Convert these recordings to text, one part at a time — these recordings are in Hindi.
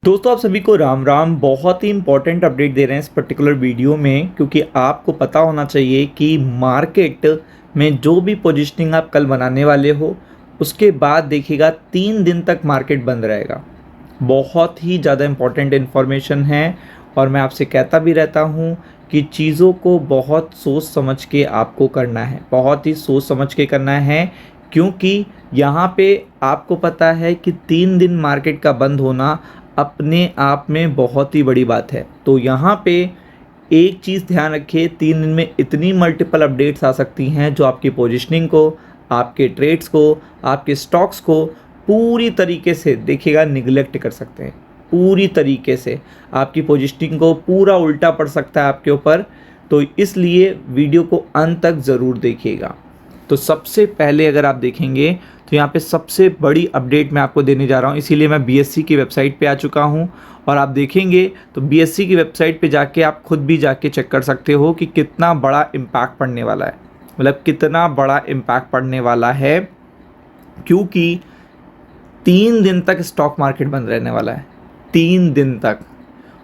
दोस्तों आप सभी को राम राम। बहुत ही इंपॉर्टेंट अपडेट दे रहे हैं इस पर्टिकुलर वीडियो में, क्योंकि आपको पता होना चाहिए कि मार्केट में जो भी पोजीशनिंग आप कल बनाने वाले हो उसके बाद देखिएगा 3 दिन तक मार्केट बंद रहेगा। बहुत ही ज़्यादा इम्पॉर्टेंट इन्फॉर्मेशन है और मैं आपसे कहता भी रहता हूँ कि चीज़ों को बहुत सोच समझ के आपको करना है, बहुत ही सोच समझ के करना है, क्योंकि यहाँ पे आपको पता है कि 3 दिन मार्केट का बंद होना अपने आप में बहुत ही बड़ी बात है। तो यहाँ पे एक चीज़ ध्यान रखिए, 3 दिन में इतनी मल्टीपल अपडेट्स आ सकती हैं जो आपकी पोजीशनिंग को, आपके ट्रेड्स को, आपके स्टॉक्स को पूरी तरीके से देखिएगा निगलेक्ट कर सकते हैं। पूरी तरीके से आपकी पोजीशनिंग को पूरा उल्टा पड़ सकता है आपके ऊपर। तो इसलिए वीडियो को अंत तक ज़रूर देखिएगा। तो सबसे पहले अगर आप देखेंगे तो यहाँ पे सबसे बड़ी अपडेट मैं आपको देने जा रहा हूँ, इसीलिए मैं बीएससी की वेबसाइट पे आ चुका हूँ। और आप देखेंगे तो बीएससी की वेबसाइट पे जाके आप खुद भी जाके चेक कर सकते हो कि कितना बड़ा इम्पैक्ट पड़ने वाला है, मतलब कितना बड़ा इम्पैक्ट पड़ने वाला है, क्योंकि 3 दिन तक स्टॉक मार्केट बंद रहने वाला है। 3 दिन तक,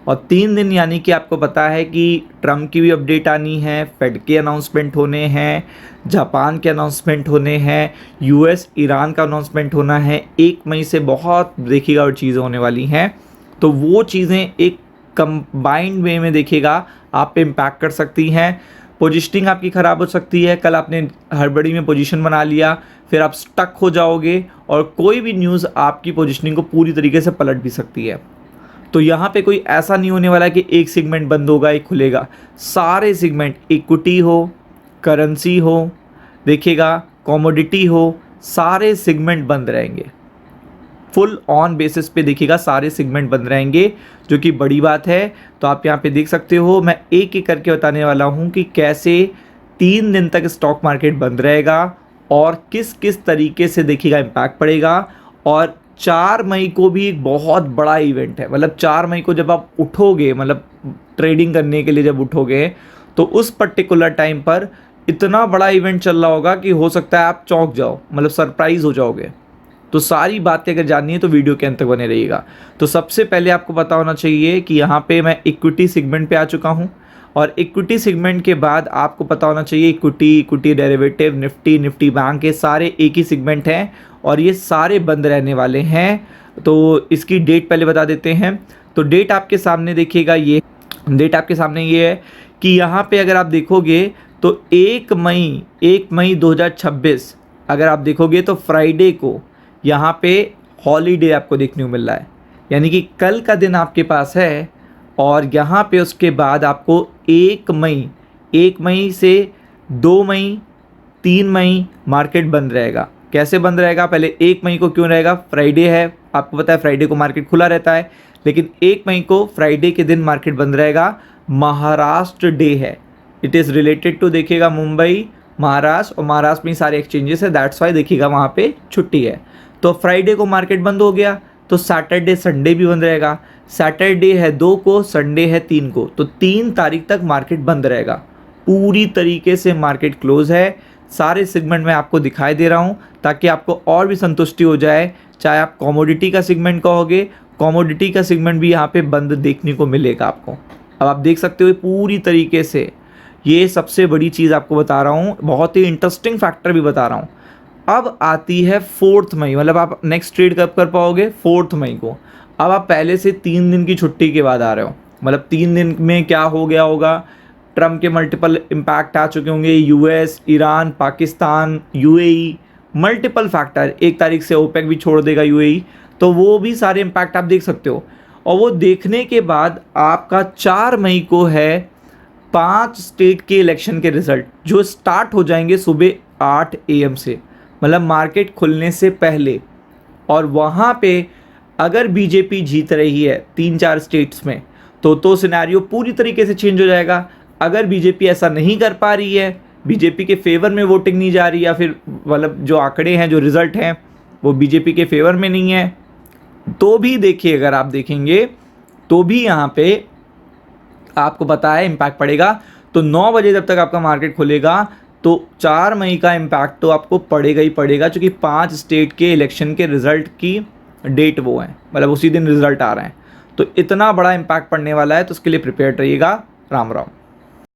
और 3 दिन यानी कि आपको पता है कि ट्रम्प की भी अपडेट आनी है, फेड के अनाउंसमेंट होने हैं, जापान के अनाउंसमेंट होने हैं, यूएस ईरान का अनाउंसमेंट होना है। 1 मई से बहुत देखिएगा और चीज़ें होने वाली हैं। तो वो चीज़ें एक कंबाइंड वे में देखिएगा आप पे इम्पैक्ट कर सकती हैं। पोजीशनिंग आपकी ख़राब हो सकती है। कल आपने हड़बड़ी में पोजीशन बना लिया, फिर आप स्टक हो जाओगे और कोई भी न्यूज़ आपकी पोजीशनिंग को पूरी तरीके से पलट भी सकती है। तो यहाँ पे कोई ऐसा नहीं होने वाला कि एक सेगमेंट बंद होगा एक खुलेगा। सारे सेगमेंट, इक्विटी हो, करेंसी हो, देखिएगा कमोडिटी हो, सारे सेगमेंट बंद रहेंगे। फुल ऑन बेसिस पे देखिएगा सारे सेगमेंट बंद रहेंगे, जो कि बड़ी बात है। तो आप यहाँ पे देख सकते हो, मैं एक एक करके बताने वाला हूँ कि कैसे 3 दिन तक स्टॉक मार्केट बंद रहेगा और किस किस तरीके से देखिएगा इम्पैक्ट पड़ेगा। और 4 मई को भी एक बहुत बड़ा इवेंट है, मतलब 4 मई को जब आप उठोगे, मतलब ट्रेडिंग करने के लिए जब उठोगे, तो उस पर्टिकुलर टाइम पर इतना बड़ा इवेंट चल रहा होगा कि हो सकता है आप चौंक जाओ, मतलब सरप्राइज हो जाओगे। तो सारी बातें अगर जाननी है तो वीडियो के अंत तक बने रहिएगा। तो सबसे पहले आपको पता होना चाहिए कि यहाँ पे मैं इक्विटी सेगमेंट पे आ चुका हूँ, और इक्विटी सेगमेंट के बाद आपको पता होना चाहिए इक्विटी डेरिवेटिव, निफ्टी बैंक, के सारे एक ही सेगमेंट हैं और ये सारे बंद रहने वाले हैं। तो इसकी डेट पहले बता देते हैं। तो डेट आपके सामने देखिएगा, ये डेट आपके सामने ये है कि यहाँ पे अगर आप देखोगे तो 1 मई 2026 अगर आप देखोगे तो फ्राइडे को यहाँ पे हॉलीडे आपको देखने को मिल रहा है, यानी कि कल का दिन आपके पास है। और यहाँ पे उसके बाद आपको 1 मई से 2 मई 3 मई मार्केट बंद रहेगा। कैसे बंद रहेगा? पहले 1 मई को क्यों रहेगा? फ्राइडे है, आपको पता है फ्राइडे को मार्केट खुला रहता है, लेकिन 1 मई को फ्राइडे के दिन मार्केट बंद रहेगा। महाराष्ट्र डे है, इट इज़ रिलेटेड टू देखिएगा मुंबई, महाराष्ट्र, और महाराष्ट्र में सारे एक्सचेंजेस है, दैट्स वाई देखिएगा वहाँ पे छुट्टी है। तो फ्राइडे को मार्केट बंद हो गया तो सैटरडे संडे भी बंद रहेगा। सैटरडे है 2 को, संडे है 3 को, तो 3 तारीख तक मार्केट बंद रहेगा। पूरी तरीके से मार्केट क्लोज है। सारे सेगमेंट में आपको दिखाई दे रहा हूँ ताकि आपको और भी संतुष्टि हो जाए। चाहे आप कमोडिटी का सेगमेंट कहोगे, कमोडिटी का सेगमेंट भी यहाँ पे बंद देखने को मिलेगा आपको। अब आप देख सकते हो पूरी तरीके से, ये सबसे बड़ी चीज़ आपको बता रहा हूँ, बहुत ही इंटरेस्टिंग फैक्टर भी बता रहा हूँ। अब आती है 4 मई, मतलब आप नेक्स्ट ट्रेड कब कर पाओगे? 4 मई को। अब आप पहले से 3 दिन की छुट्टी के बाद आ रहे हो, मतलब 3 दिन में क्या हो गया होगा? ट्रम्प के मल्टीपल इम्पैक्ट आ चुके होंगे, US, Iran, Pakistan, UAE, multiple factor. 1 तारीख से ओपेक भी छोड़ देगा यूएई, तो वो भी सारे इम्पैक्ट आप देख सकते हो। और वो देखने के बाद आपका 4 मई को है 5 स्टेट के इलेक्शन के रिजल्ट, जो स्टार्ट हो जाएंगे सुबह 8 AM से, मतलब मार्केट खुलने से पहले। और वहाँ पे अगर बीजेपी जीत रही है 3-4 स्टेट्स में, तो सिनेरियो पूरी तरीके से चेंज हो जाएगा। अगर बीजेपी ऐसा नहीं कर पा रही है, बीजेपी के फेवर में वोटिंग नहीं जा रही, या फिर मतलब जो आंकड़े हैं, जो रिज़ल्ट हैं वो बीजेपी के फेवर में नहीं है, तो भी देखिए, अगर आप देखेंगे तो भी यहाँ पे आपको पता है इम्पैक्ट पड़ेगा। तो 9 बजे जब तक आपका मार्केट खुलेगा तो 4 मई का इम्पैक्ट तो आपको पड़ेगा ही पड़ेगा, क्योंकि 5 स्टेट के इलेक्शन के रिज़ल्ट की डेट वो है, मतलब उसी दिन रिज़ल्ट आ रहे हैं। तो इतना बड़ा इम्पैक्ट पड़ने वाला है, तो उसके लिए प्रिपेयर्ड रहिएगा। राम राम।